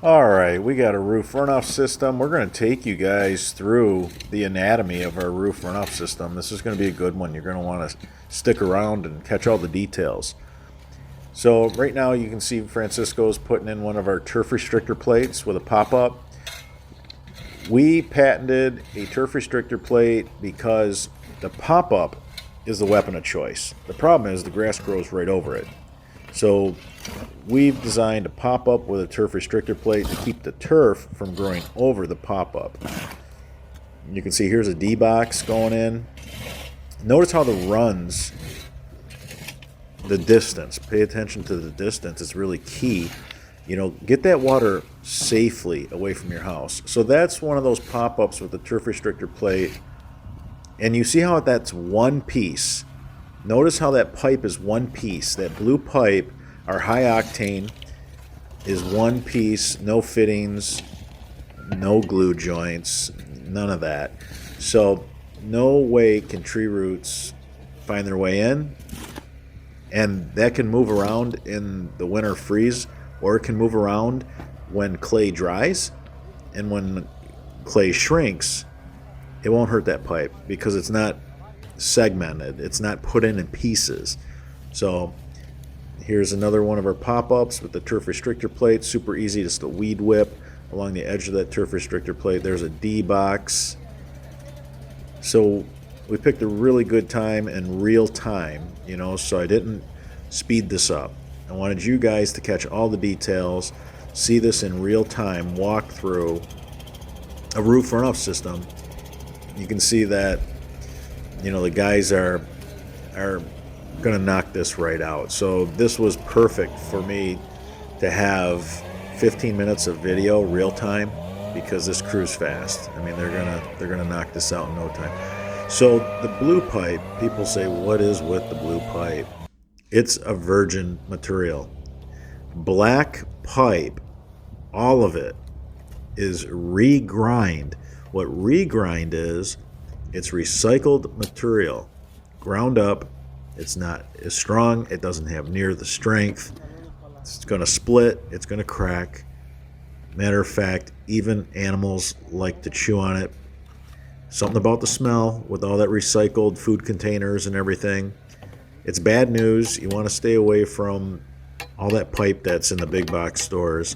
Alright, we got a roof runoff system. We're going to take you guys through the anatomy of our roof runoff system. This is going to be a good one. You're going to want to stick around and catch all the details. So right now you can see Francisco's putting in one of our turf restrictor plates with a pop-up. We patented a turf restrictor plate because the pop-up is the weapon of choice. The problem is the grass grows right over it. So we've designed a pop-up with a turf restrictor plate to keep the turf from growing over the pop-up. You can see here's a D-box going in. Notice how the runs, the distance. Pay attention to the distance. It's really key. You know, get that water safely away from your house. So that's one of those pop-ups with the turf restrictor plate. And you see how that's one piece. Notice how that pipe is one piece. That blue pipe, our high-octane, is one piece, no fittings, no glue joints, none of that. So no way can tree roots find their way in. And that can move around in the winter freeze, or it can move around when clay dries. And when clay shrinks, it won't hurt that pipe because it's not segmented. It's not put in pieces. So here's another one of our pop-ups with the turf restrictor plate. Super easy, just a weed whip along the edge of that turf restrictor plate. There's a D-box. So we picked a really good time and real time, you know, so I didn't speed this up. I wanted you guys to catch all the details, see this in real time, walk through a roof runoff system. You can see that, you know, the guys are gonna knock this right out. So this was perfect for me to have 15 minutes of video real time, because this crew's fast. I mean, they're gonna knock this out in no time. So the blue pipe, people say, what is with the blue pipe? It's a virgin material. Black pipe, all of it, is regrind. What regrind is, it's recycled material, ground up. It's not as strong. It doesn't have near the strength. It's going to split. It's going to crack. Matter of fact, even animals like to chew on it. Something about the smell with all that recycled food containers and everything. It's bad news. You want to stay away from all that pipe that's in the big box stores.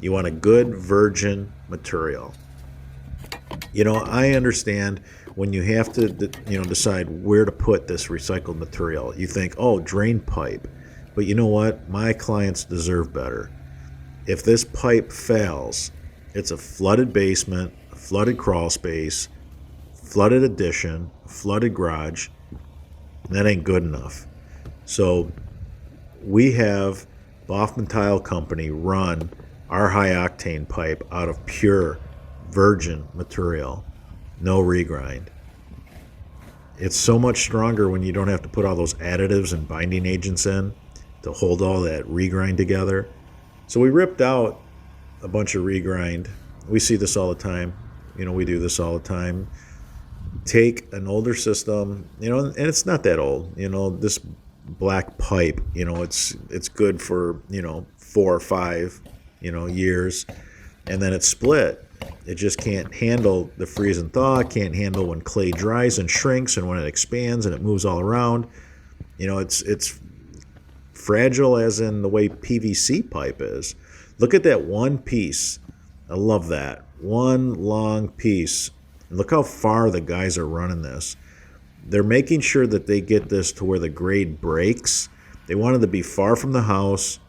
You want a good virgin material. You know, I understand when you have to, decide where to put this recycled material. You think, oh, drain pipe. But you know what? My clients deserve better. If this pipe fails, it's a flooded basement, a flooded crawl space, flooded addition, a flooded garage. That ain't good enough. So we have Baughman Tile Company run our high-octane pipe out of pure virgin material, no regrind. It's so much stronger when you don't have to put all those additives and binding agents in to hold all that regrind together. So we ripped out a bunch of regrind. We see this all the time. You know, we do this all the time. Take an older system, and it's not that old. This black pipe, it's good for, 4 or 5, years, and then it's split. It just can't handle the freeze and thaw. It can't handle when clay dries and shrinks, and when it expands and it moves all around. It's fragile, as in the way PVC pipe is. Look at that one piece. I love that. One long piece. Look how far the guys are running this. They're making sure that they get this to where the grade breaks. They wanted to be far from the house,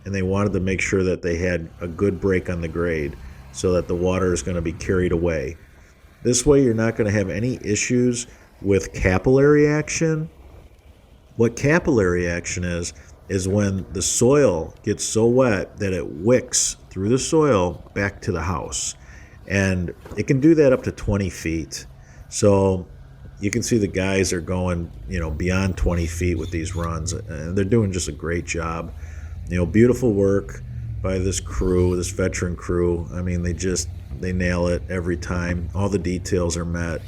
and they wanted to make sure that they had a good break on the grade so that the water is going to be carried away. This way you're not going to have any issues with capillary action. What capillary action is when the soil gets so wet that it wicks through the soil back to the house. And it can do that up to 20 feet. So you can see the guys are going, beyond 20 feet with these runs. And they're doing just a great job. Beautiful work by this crew, this veteran crew. I mean, they nail it every time. All the details are met.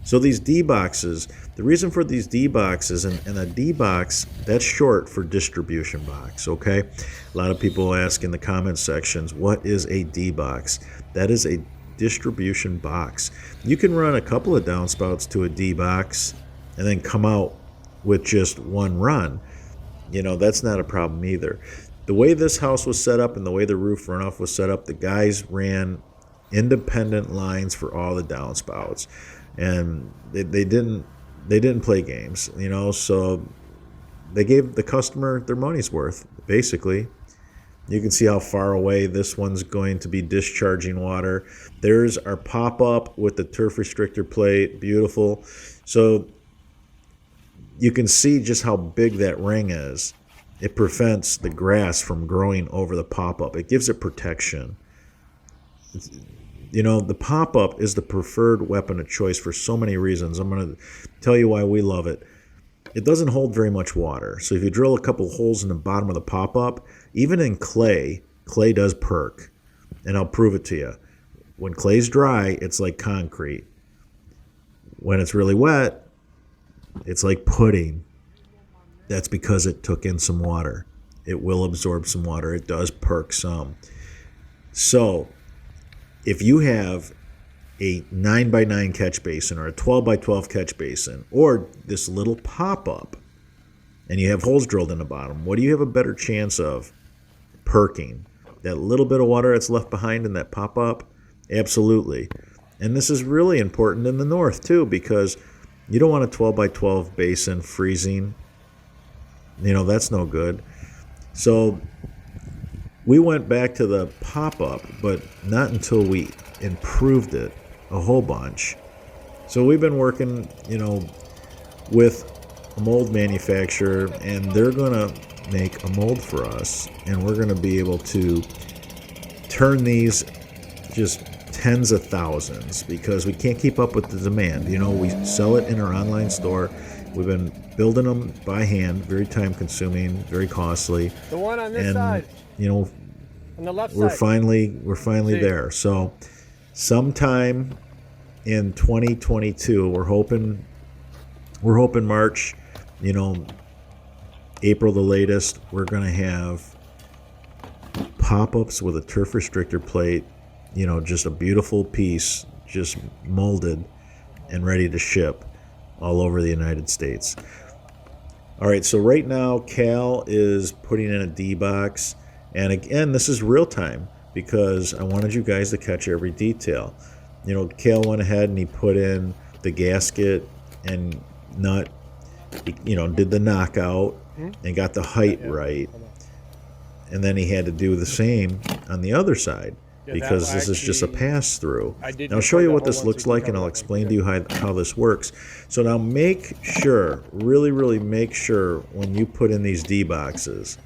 So these D boxes, the reason for these D boxes, and a D box, that's short for distribution box, okay? A lot of people ask in the comment sections, what is a D box? That is a distribution box. You can run a couple of downspouts to a D box and then come out with just one run. You know, that's not a problem either. The way this house was set up and the way the roof runoff was set up, the guys ran independent lines for all the downspouts, and they didn't play games, you know. So they gave the customer their money's worth, basically. You can see how far away this one's going to be discharging water. There's our pop-up with the turf restrictor plate, beautiful. So you can see just how big that ring is. It prevents the grass from growing over the pop-up. It gives it protection. You know, the pop-up is the preferred weapon of choice for so many reasons. I'm going to tell you why we love it. It doesn't hold very much water. So if you drill a couple holes in the bottom of the pop-up, even in clay, clay does perk. And I'll prove it to you. When clay's dry, it's like concrete. When it's really wet, it's like pudding. That's because it took in some water. It will absorb some water. It does perk some. So if you have a 9x9 catch basin or a 12x12 catch basin or this little pop-up and you have holes drilled in the bottom, what do you have a better chance of perking? That little bit of water that's left behind in that pop-up? Absolutely. And this is really important in the north too, because you don't want a 12x12 basin freezing. You know, that's no good. So we went back to the pop-up, but not until we improved it a whole bunch. So we've been working, you know, with a mold manufacturer, and they're going to make a mold for us, and we're going to be able to turn these just tens of thousands because we can't keep up with the demand. You know, we sell it in our online store. We've been building them by hand, very time consuming, very costly. The one on this side. You know, on the left we're side. finally there. So sometime in 2022, we're hoping March, you know, April the latest, we're going to have pop-ups with a turf restrictor plate, you know, just a beautiful piece, just molded and ready to ship all over the United States. All right, so right now Cal is putting in a D box, and again, this is real time because I wanted you guys to catch every detail. You know, Cal went ahead and he put in the gasket and nut, you know, did the knockout and got the height right, and then he had to do the same on the other side. Because this is just a pass-through. Now I'll show you what this looks like, and I'll explain to you how this works. So now make sure, really make sure when you put in these D boxes,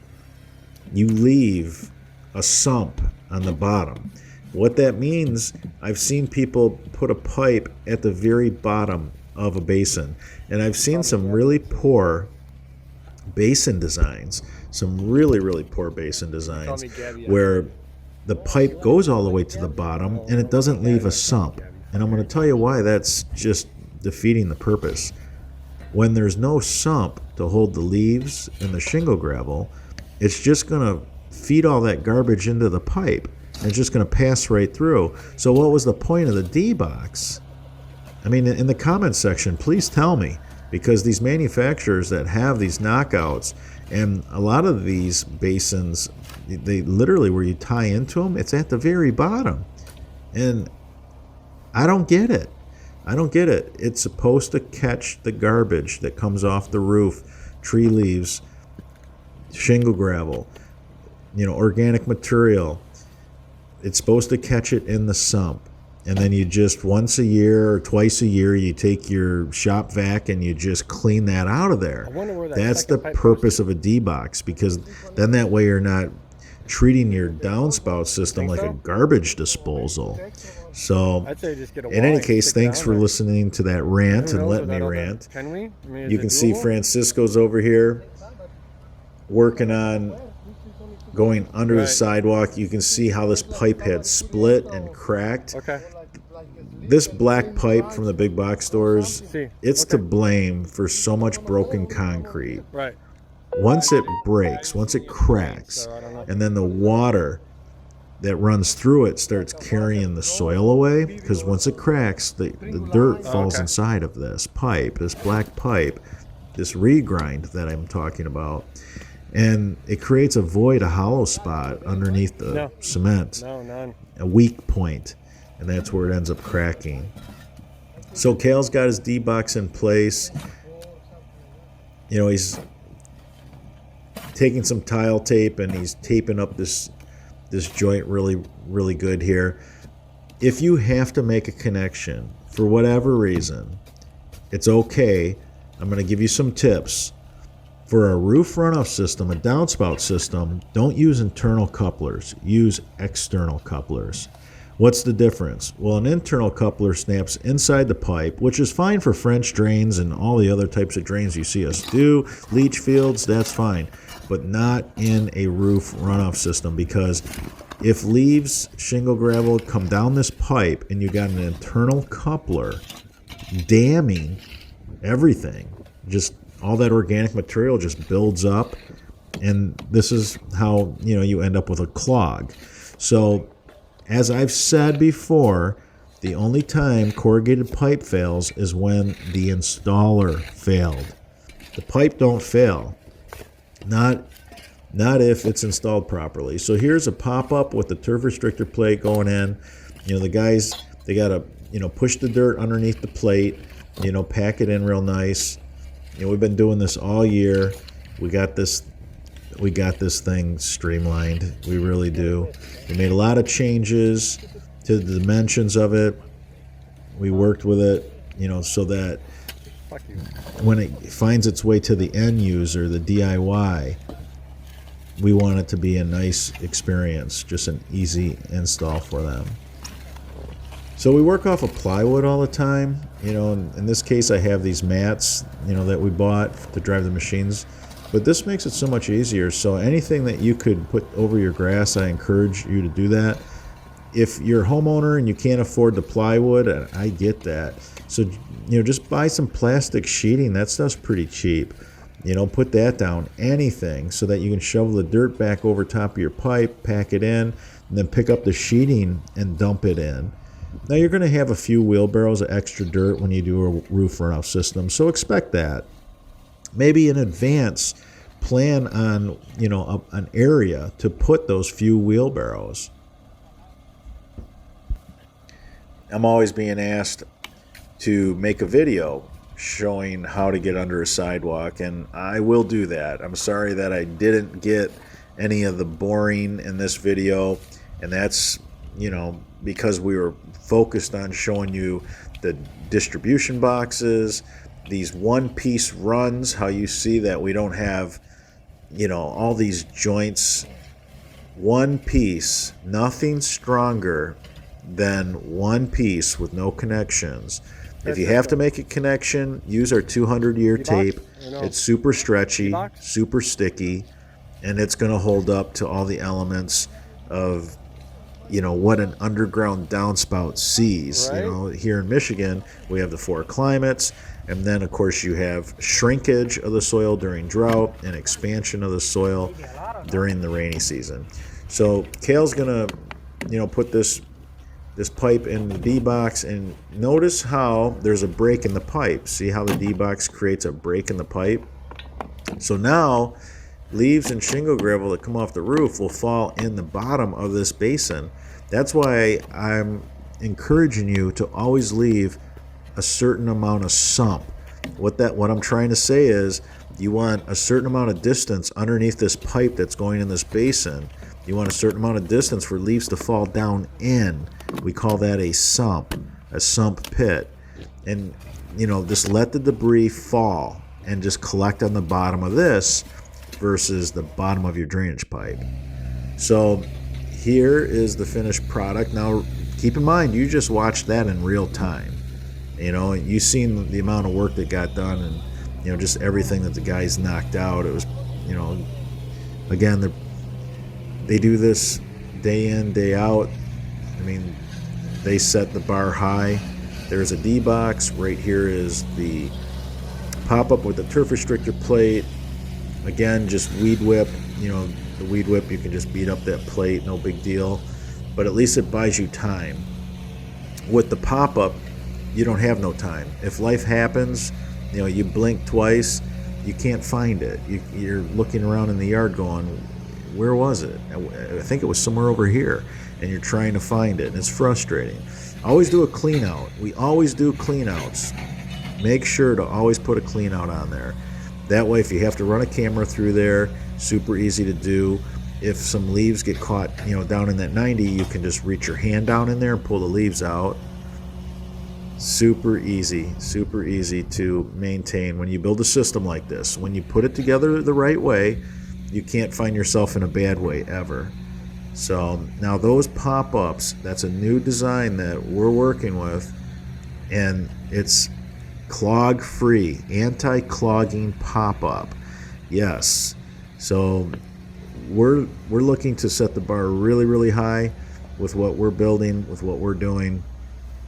you leave a sump on the bottom. What that means, I've seen people put a pipe at the very bottom of a basin, and I've seen some really poor basin designs, some really poor basin designs, where the pipe goes all the way to the bottom and it doesn't leave a sump. And I'm going to tell you why that's just defeating the purpose. When there's no sump to hold the leaves and the shingle gravel, it's just going to feed all that garbage into the pipe. And it's just going to pass right through. So what was the point of the D box? I mean, in the comments section, please tell me. Because these manufacturers that have these knockouts, and a lot of these basins, they literally, where you tie into them, it's at the very bottom. And I don't get it. It's supposed to catch the garbage that comes off the roof, tree leaves, shingle gravel, you know, organic material. It's supposed to catch it in the sump. And then you just once a year or twice a year, you take your shop vac and you just clean that out of there. That's the purpose of a D box, because then that way you're not treating your downspout system like a garbage disposal. So in any case, thanks for listening to that rant and letting me rant. You can see Francisco's over here working on going under the sidewalk. You can see how this pipe had split and cracked. this black pipe from the big box stores, See. it's Okay. to blame for so much broken concrete. Right. Once it breaks, once it cracks, and then the water that runs through it starts carrying the soil away, because once it cracks, the dirt falls Okay. inside of this pipe, this black pipe, this regrind that I'm talking about, and it creates a void, a hollow spot underneath the cement, No, none. a weak point, and that's where it ends up cracking. So Cale's got his D-box in place. You know, he's taking some tile tape and he's taping up this joint really good here. If you have to make a connection for whatever reason, it's okay. I'm going to give you some tips. For a roof runoff system, a downspout system, don't use internal couplers. Use external couplers. What's the difference? Well, an internal coupler snaps inside the pipe, which is fine for French drains and all the other types of drains you see us do. Leach fields, that's fine. But not in a roof runoff system, because if leaves, shingle, gravel come down this pipe and you got an internal coupler damming everything, just all that organic material just builds up, and this is how you end up with a clog. So as I've said before, the only time corrugated pipe fails is when the installer failed. The pipe don't fail. Not if it's installed properly. So here's a pop-up with the turf restrictor plate going in. The guys, they got to, push the dirt underneath the plate, pack it in real nice. We've been doing this all year. We got this thing streamlined. We really do. We made a lot of changes to the dimensions of it. We worked with it, so that when it finds its way to the end user, the DIY, we want it to be a nice experience, just an easy install for them. So we work off of plywood all the time. In this case, I have these mats, that we bought to drive the machines. But this makes it so much easier. So anything that you could put over your grass, I encourage you to do that. If you're a homeowner and you can't afford the plywood, and I get that. So, just buy some plastic sheeting. That stuff's pretty cheap. Put that down, anything, so that you can shovel the dirt back over top of your pipe, pack it in, and then pick up the sheeting and dump it in. Now you're going to have a few wheelbarrows of extra dirt when you do a roof runoff system, so expect that. Maybe in advance, plan on an area to put those few wheelbarrows. I'm always being asked to make a video showing how to get under a sidewalk, and I will do that. I'm sorry that I didn't get any of the boring in this video, and that's because we were focused on showing you the distribution boxes, these one-piece runs, how you see that we don't have all these joints. One piece, nothing stronger than one piece with no connections. If you have to make a connection, use our 200-year tape. It's super stretchy, super sticky, and it's going to hold up to all the elements of what an underground downspout sees. Right. Here in Michigan, we have the 4 climates, and then of course you have shrinkage of the soil during drought and expansion of the soil during the rainy season. So Cale's gonna put this pipe in the D-box, and notice how there's a break in the pipe. See how the D-box creates a break in the pipe? So now leaves and shingle gravel that come off the roof will fall in the bottom of this basin. That's why I'm encouraging you to always leave a certain amount of sump. What I'm trying to say is, you want a certain amount of distance underneath this pipe that's going in this basin. You want a certain amount of distance for leaves to fall down in. We call that a sump pit. And just let the debris fall and just collect on the bottom of this versus the bottom of your drainage pipe. So here is the finished product. Now keep in mind, you just watched that in real time. You've seen the amount of work that got done, and just everything that the guys knocked out. It was, again, they do this day in, day out. I mean, they set the bar high. There's a D box. Right here is the pop-up with the turf restrictor plate. Again, just weed whip. You know, the weed whip, you can just beat up that plate, no big deal. But at least it buys you time. With the pop-up, you don't have no time. If life happens, you know, you blink twice, you can't find it. You're looking around in the yard going, where was it? I think it was somewhere over here. And you're trying to find it, and it's frustrating. Always do a clean out. We always do clean outs. Make sure to always put a clean out on there. That way, if you have to run a camera through there, super easy to do. If some leaves get caught, you know, down in that 90, you can just reach your hand down in there and pull the leaves out. Super easy to maintain when you build a system like this. When you put it together the right way, you can't find yourself in a bad way ever. So now those pop-ups, that's a new design that we're working with, and it's clog-free, anti-clogging pop-up. Yes. So we're looking to set the bar really high with what we're building, with what we're doing.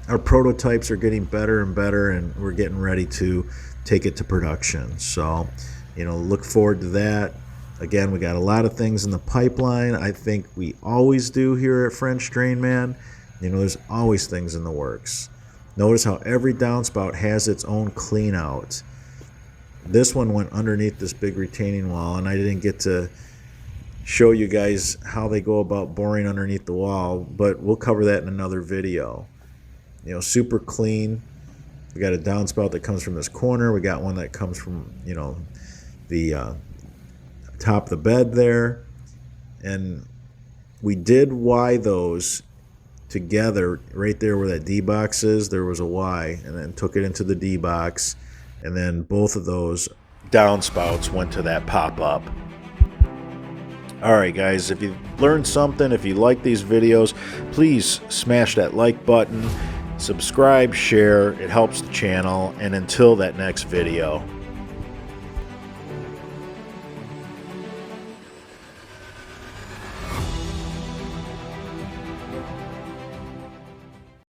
Our prototypes are getting better and better, and we're getting ready to take it to production. So, you know, look forward to that. Again, we got a lot of things in the pipeline. I think we always do here at French Drain Man. You know, there's always things in the works. Notice how every downspout has its own clean out. This one went underneath this big retaining wall, and I didn't get to show you guys how they go about boring underneath the wall, but we'll cover that in another video. You know, super clean. We got a downspout that comes from this corner. We got one that comes from, you know, the top of the bed there. And we did Y those together right there where that D box is. There was a Y, and then took it into the D box, and then both of those downspouts went to that pop-up. Alright guys, if you learned something, if you like these videos, please smash that like button, subscribe, share, it helps the channel, and until that next video.